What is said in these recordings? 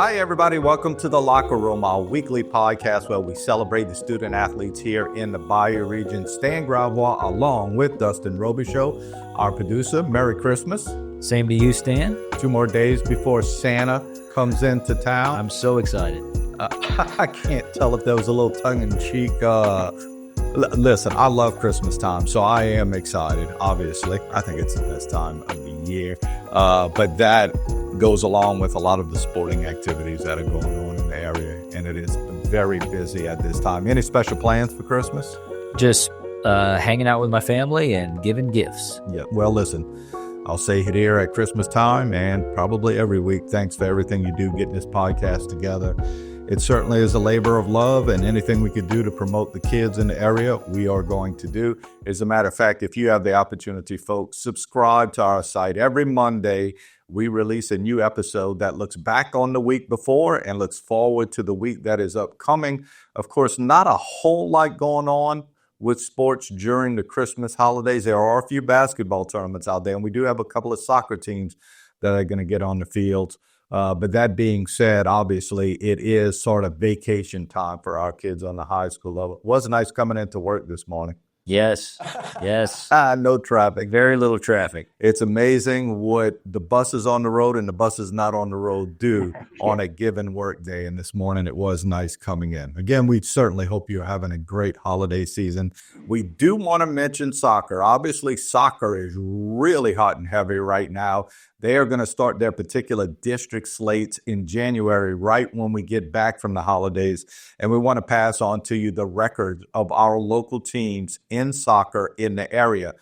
Hi, everybody. Welcome to The Locker Room, our weekly podcast where we celebrate the student athletes here in the Bayou Region. Stan Gravois, along with Dustin Roberstson, our producer. Merry Christmas. Same to you, Stan. 2 more days before Santa comes into town. I'm so excited. I can't tell if there was a little tongue-in-cheek. Listen, I love Christmas time, so I am excited, obviously. I think it's the best time of the year. But that goes along with a lot of the sporting activities that are going on in the area, and it is very busy at this time. Any special plans for Christmas? Just hanging out with my family and giving gifts. Yeah, well, listen, I'll say it here at Christmas time and probably every week. Thanks for everything you do getting this podcast together. It certainly is a labor of love, and anything we could do to promote the kids in the area, we are going to do. As a matter of fact, if you have the opportunity, folks, subscribe to our site. Every Monday, we release a new episode that looks back on the week before and looks forward to the week that is upcoming. Of course, not a whole lot going on with sports during the Christmas holidays. There are a few basketball tournaments out there, and we do have a couple of soccer teams that are going to get on the fields. But that being said, obviously, it is sort of vacation time for our kids on the high school level. It was nice coming into work this morning. Yes. No traffic. Very little traffic. It's amazing what the buses on the road and the buses not on the road do on a given work day. And this morning, it was nice coming in. Again, we certainly hope you're having a great holiday season. We do want to mention soccer. Obviously, soccer is really hot and heavy right now. They are going to start their particular district slates in January, right when we get back from the holidays. And we want to pass on to you the record of our local teams in soccer in the area.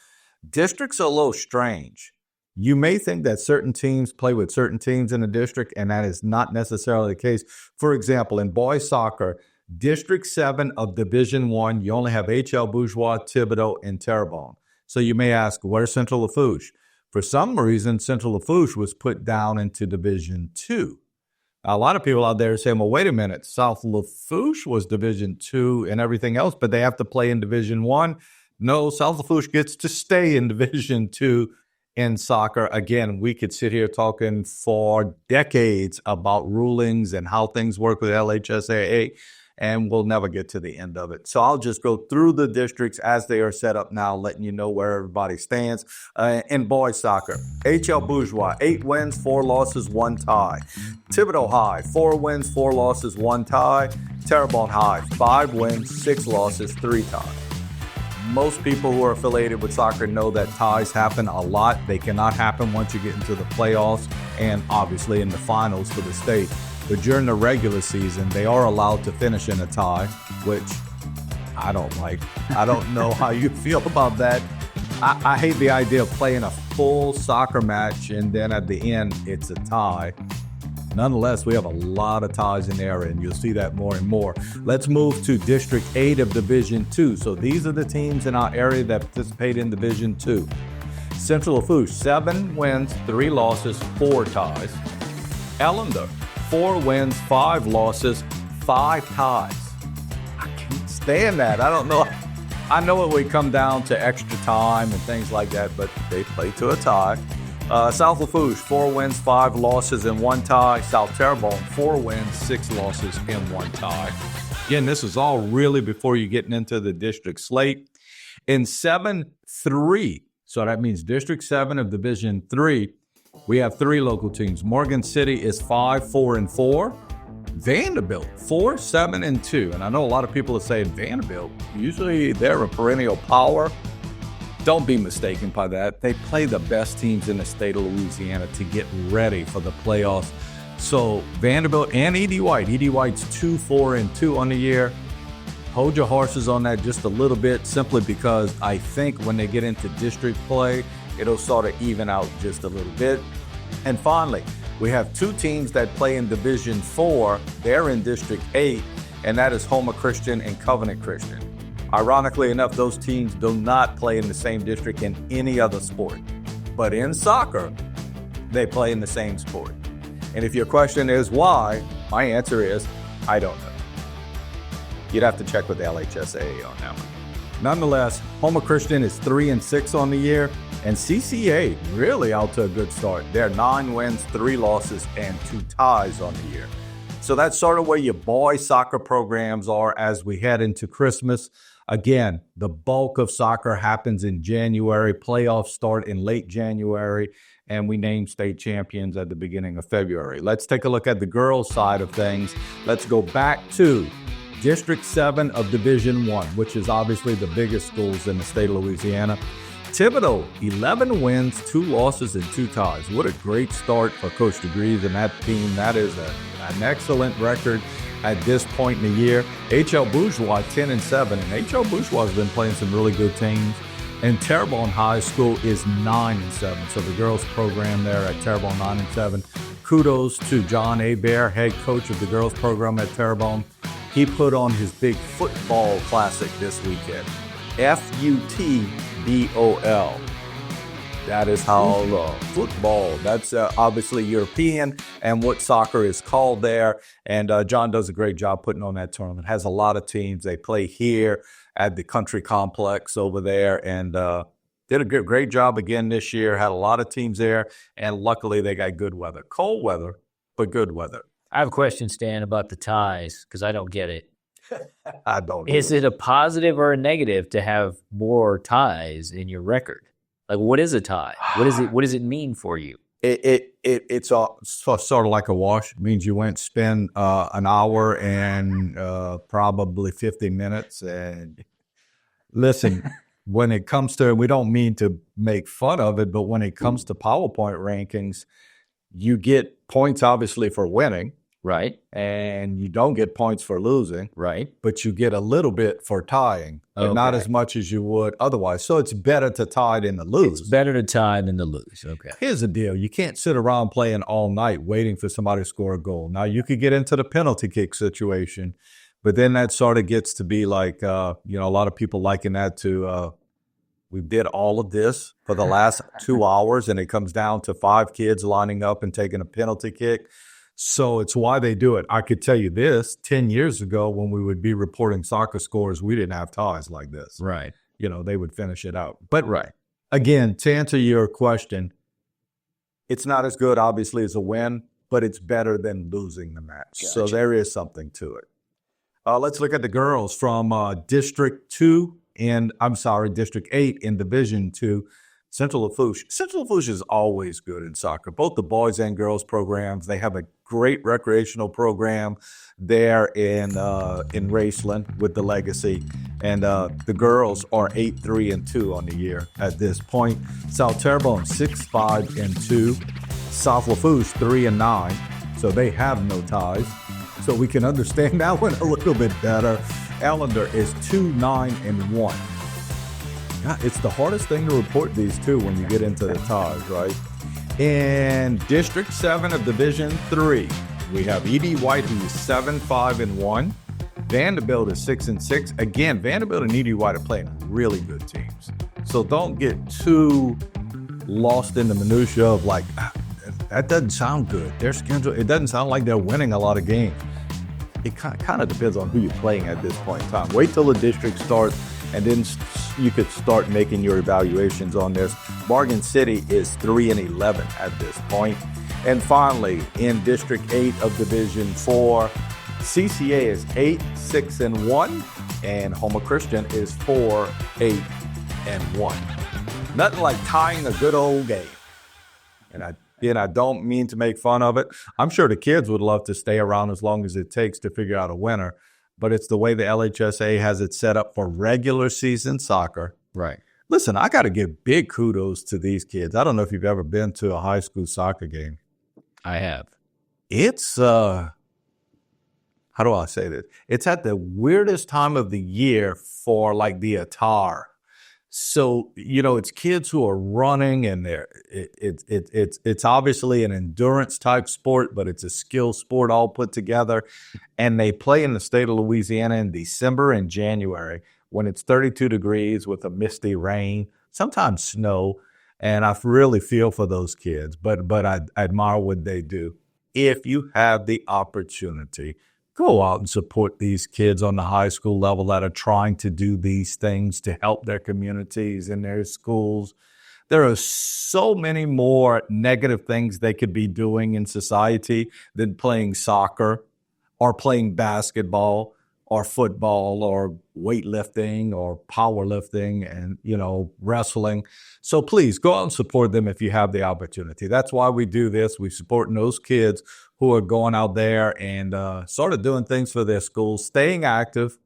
Districts are a little strange. You may think that certain teams play with certain teams in a district, and that is not necessarily the case. For example, in boys soccer, District 7 of Division 1, you only have HL Bourgeois, Thibodaux, and Terrebonne. So you may ask, where's Central Lafourche? For some reason, Central Lafourche was put down into Division 2. Now, a lot of people out there are saying, well, wait a minute, South Lafourche was Division 2 and everything else, but they have to play in Division 1. No, South Lafourche gets to stay in Division 2 in soccer. Again, we could sit here talking for decades about rulings and how things work with LHSAA, and we'll never get to the end of it. So I'll just go through the districts as they are set up now, letting you know where everybody stands. In boys soccer, HL Bourgeois, 8 wins, 4 losses, 1 tie. Thibodaux High, 4 wins, 4 losses, 1 tie. Terrebonne High, 5 wins, 6 losses, 3 ties. Most people who are affiliated with soccer know that ties happen a lot. They cannot happen once you get into the playoffs and obviously in the finals for the state. But during the regular season, they are allowed to finish in a tie, which I don't like. I don't know how you feel about that. I hate the idea of playing a full soccer match and then at the end, it's a tie. Nonetheless, we have a lot of ties in the area, and you'll see that more and more. Let's move to District 8 of Division 2. So these are the teams in our area that participate in Division 2. Central Lafourche, 7 wins, 3 losses, 4 ties. Ellender, 4 wins, 5 losses, 5 ties. I can't stand that. I don't know. I know it would come down to extra time and things like that, but they play to a tie. South Lafourche, 4 wins, 5 losses, and 1 tie. South Terrebonne, 4 wins, 6 losses, and 1 tie. Again, this is all really before you're getting into the district slate. In 7-3, so that means District 7 of Division 3, we have 3 local teams. Morgan City is 5-4-4. Vandebilt, 4-7-2. And I know a lot of people are saying Vandebilt, usually they're a perennial power. Don't be mistaken by that. They play the best teams in the state of Louisiana to get ready for the playoffs. So Vandebilt and E.D. White. E.D. White's 2-4-2 on the year. Hold your horses on that just a little bit, simply because I think when they get into district play, it'll sort of even out just a little bit. And finally, we have 2 teams that play in Division 4. They're in District 8, and that is Homer Christian and Covenant Christian. Ironically enough, those teams do not play in the same district in any other sport. But in soccer, they play in the same sport. And if your question is why, my answer is, I don't know. You'd have to check with the LHSAA on that one. Nonetheless, Homer Christian is 3-6 on the year, and CCA really out to a good start. They're 9 wins, 3 losses, and 2 ties on the year. So that's sort of where your boys soccer programs are as we head into Christmas. Again, the bulk of soccer happens in January. Playoffs start in late January, and we name state champions at the beginning of February. Let's take a look at the girls' side of things. Let's go back to District 7 of Division 1, which is obviously the biggest schools in the state of Louisiana. Thibodaux, 11 wins, 2 losses, and 2 ties. What a great start for Coach DeGrees and that team. That is an excellent record at this point in the year. H.L. Bourgeois, 10-7, and H.L. Bourgeois has been playing some really good teams. And Terrebonne High School is 9-7. So the girls program there at Terrebonne, 9-7. Kudos to John Hebert, head coach of the girls program at Terrebonne. He put on his big football classic this weekend. F-U-T-B-O-L. That is how football, that's obviously European and what soccer is called there. And John does a great job putting on that tournament. Has a lot of teams. They play here at the country complex over there and did a great job again this year. Had a lot of teams there, and luckily they got good weather. Cold weather, but good weather. I have a question, Stan, about the ties because I don't get it. I don't. Is it a positive or a negative to have more ties in your record? Like, what is a tie? What does it mean for you? It's sort of like a wash. It means you went spend an hour and probably 50 minutes. And listen, when it comes to, we don't mean to make fun of it, but when it comes to PowerPoint rankings, you get points obviously for winning. Right. And you don't get points for losing. Right. But you get a little bit for tying, but not as much as you would otherwise. So it's better to tie than to lose. It's better to tie than to lose. Okay. Here's the deal. You can't sit around playing all night waiting for somebody to score a goal. Now, you could get into the penalty kick situation, but then that sort of gets to be like, a lot of people liken that to we did all of this for the last 2 hours, and it comes down to 5 kids lining up and taking a penalty kick. So it's why they do it. I could tell you this, 10 years ago when we would be reporting soccer scores, we didn't have ties like this. Right. They would finish it out. But again, to answer your question, it's not as good, obviously, as a win, but it's better than losing the match. Gotcha. So there is something to it. Let's look at the girls from District 8 in Division 2. Central Lafourche. Central Lafourche is always good in soccer, both the boys and girls programs. They have a great recreational program there in Raceland with the Legacy. And the girls are 8-3-2 on the year at this point. South Terrebonne 6-5-2. South Lafourche 3-9. So they have no ties. So we can understand that one a little bit better. Ellender is 2-9-1. Yeah, it's the hardest thing to report these two when you get into the ties, right? In District 7 of Division 3, we have E.D. White, who's 7-5-1. Vandebilt is 6-6. Again, Vandebilt and E.D. White are playing really good teams. So don't get too lost in the minutia of like, that doesn't sound good. Their schedule, it doesn't sound like they're winning a lot of games. It kind of depends on who you're playing at this point in time. Wait till the district starts, and then you could start making your evaluations on this. Morgan City is 3-11 at this point. And finally, in District 8 of Division 4, CCA is 8-6-1, and Homer Christian is 4-8-1. Nothing like tying a good old game. And I don't mean to make fun of it. I'm sure the kids would love to stay around as long as it takes to figure out a winner. But it's the way the LHSA has it set up for regular season soccer. Right. Listen, I got to give big kudos to these kids. I don't know if you've ever been to a high school soccer game. I have. It's, how do I say this? It's at the weirdest time of the year for like the attire. So, it's kids who are running, and it's obviously an endurance type sport, but it's a skill sport all put together. And they play in the state of Louisiana in December and January when it's 32 degrees with a misty rain, sometimes snow. And I really feel for those kids, but I admire what they do. If you have the opportunity, go out and support these kids on the high school level that are trying to do these things to help their communities and their schools. There are so many more negative things they could be doing in society than playing soccer. are playing basketball or football or weightlifting or powerlifting and, wrestling. So please go out and support them if you have the opportunity. That's why we do this. We support those kids who are going out there and sort of doing things for their schools, staying active.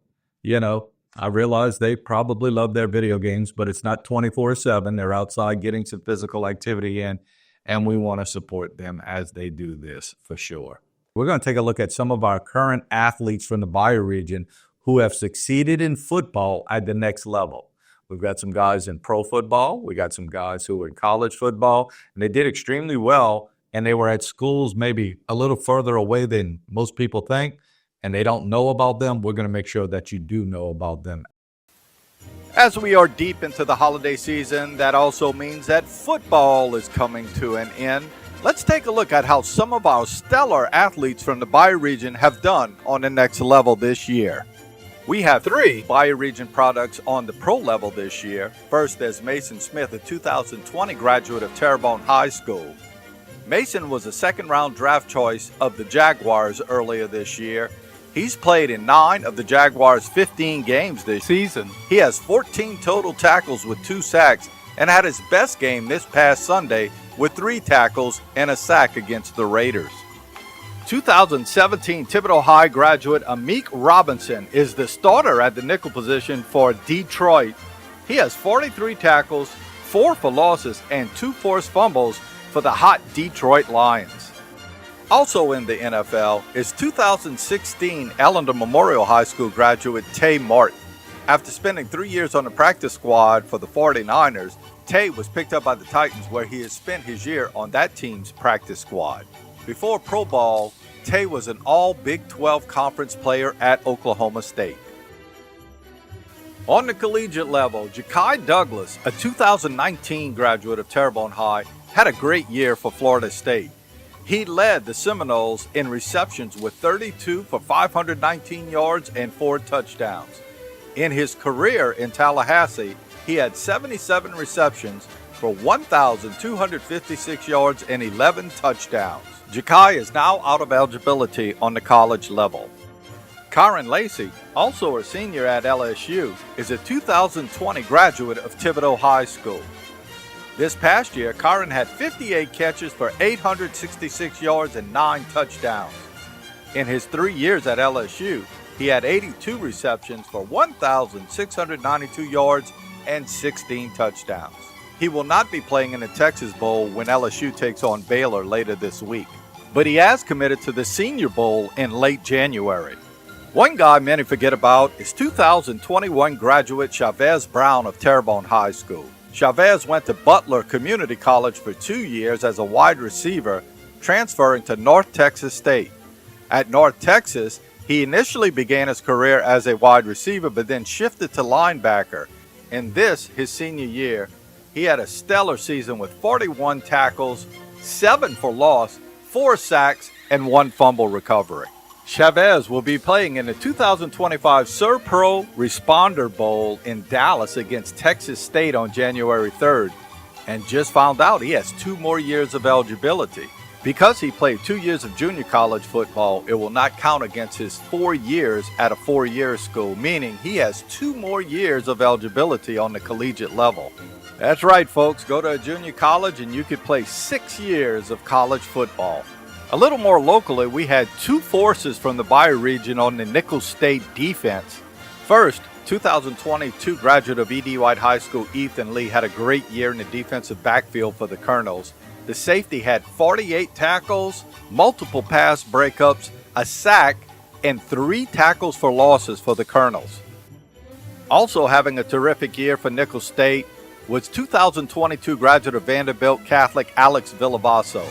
I realize they probably love their video games, but it's not 24/7. They're outside getting some physical activity in, and we want to support them as they do this for sure. We're going to take a look at some of our current athletes from the Bayou region who have succeeded in football at the next level. We've got some guys in pro football. We got some guys who were in college football, and they did extremely well, and they were at schools maybe a little further away than most people think, and they don't know about them. We're going to make sure that you do know about them. As we are deep into the holiday season, that also means that football is coming to an end. Let's take a look at how some of our stellar athletes from the Bayou region have done on the next level this year. We have 3 Bayou region products on the pro level this year. First, there's Maason Smith, a 2020 graduate of Terrebonne High School. Maason was a second-round draft choice of the Jaguars earlier this year. He's played in 9 of the Jaguars' 15 games this season. He has 14 total tackles with 2 sacks and had his best game this past Sunday with 3 tackles and a sack against the Raiders. 2017 Thibodaux High graduate Amik Roberstson is the starter at the nickel position for Detroit. He has 43 tackles, 4 for losses, and 2 forced fumbles for the hot Detroit Lions. Also in the NFL is 2016 Ellender Memorial High School graduate Tay Martin. After spending 3 years on the practice squad for the 49ers, Tay was picked up by the Titans, where he has spent his year on that team's practice squad. Before pro ball, Tay was an all Big 12 conference player at Oklahoma State. On the collegiate level, Ja'Kai Douglas, a 2019 graduate of Terrebonne High, had a great year for Florida State. He led the Seminoles in receptions with 32 for 519 yards and 4 touchdowns. In his career in Tallahassee, he had 77 receptions for 1,256 yards and 11 touchdowns. Ja'Kai is now out of eligibility on the college level. Kyren Lacy, also a senior at LSU, is a 2020 graduate of Thibodaux High School. This past year, Kyren had 58 catches for 866 yards and 9 touchdowns. In his 3 years at LSU, he had 82 receptions for 1,692 yards and 16 touchdowns. He will not be playing in the Texas Bowl when LSU takes on Baylor later this week, but he has committed to the Senior Bowl in late January. One guy many forget about is 2021 graduate Chavez Brown of Terrebonne High School. Chavez went to Butler Community College for 2 years as a wide receiver, transferring to North Texas State. At North Texas, he initially began his career as a wide receiver, but then shifted to linebacker. In this, his senior year, he had a stellar season with 41 tackles, 7 for loss, 4 sacks, and 1 fumble recovery. Chavez will be playing in the 2025 Serpro Responder Bowl in Dallas against Texas State on January 3rd, and just found out he has 2 more years of eligibility. Because he played 2 years of junior college football, it will not count against his 4 years at a 4-year school, meaning he has 2 more years of eligibility on the collegiate level. That's right, folks. Go to a junior college and you could play 6 years of college football. A little more locally, we had 2 forces from the Bayou region on the Nickel State defense. First, 2022 graduate of E.D. White High School, Ethan Lee, had a great year in the defensive backfield for the Colonels. The safety had 48 tackles, multiple pass breakups, a sack, and 3 tackles for losses for the Colonels. Also having a terrific year for Nickel State was 2022 graduate of Vandebilt Catholic Alex Villavaso.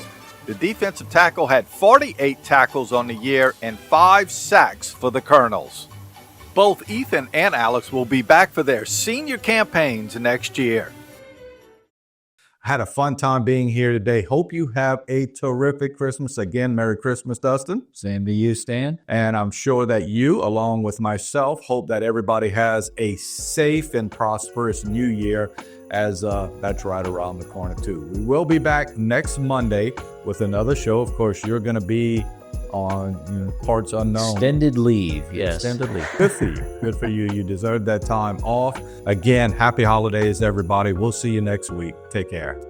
The defensive tackle had 48 tackles on the year and 5 sacks for the Colonels. Both Ethan and Alex will be back for their senior campaigns next year. Had a fun time being here today. Hope you have a terrific Christmas. Again, Merry Christmas, Dustin. Same to you, Stan. And I'm sure that you, along with myself, hope that everybody has a safe and prosperous new year, as that's right around the corner too. We will be back next Monday with another show. Of course, you're going to be on parts unknown. Extended leave, yes. Extended leave. Good for you. Good for you. You deserve that time off. Again, happy holidays, everybody. We'll see you next week. Take care.